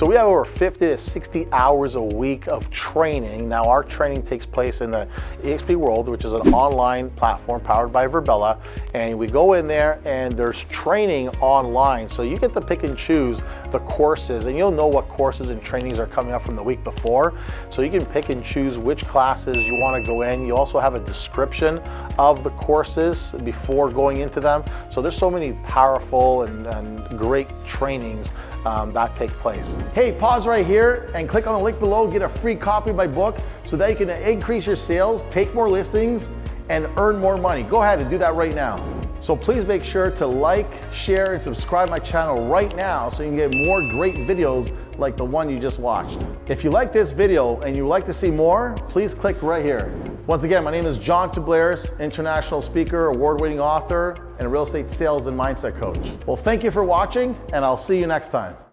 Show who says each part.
Speaker 1: So we have over 50 to 60 hours a week of training. Now our training takes place in the eXp World, which is an online platform powered by Virbela. And we go in there and there's training online. So you get to pick and choose the courses, and you'll know what courses and trainings are coming up from the week before. So you can pick and choose which classes you want to go in. You also have a description of the courses before going into them. So there's so many powerful and great trainings that take place.
Speaker 2: Hey, pause right here and click on the link below, get a free copy of my book so that you can increase your sales, take more listings, and earn more money. Go ahead and do that right now. So please make sure to like, share, and subscribe my channel right now so you can get more great videos like the one you just watched. If you like this video and you would like to see more, please click right here. Once again, my name is John Toublaris, international speaker, award-winning author, and a real estate sales and mindset coach. Well, thank you for watching, and I'll see you next time.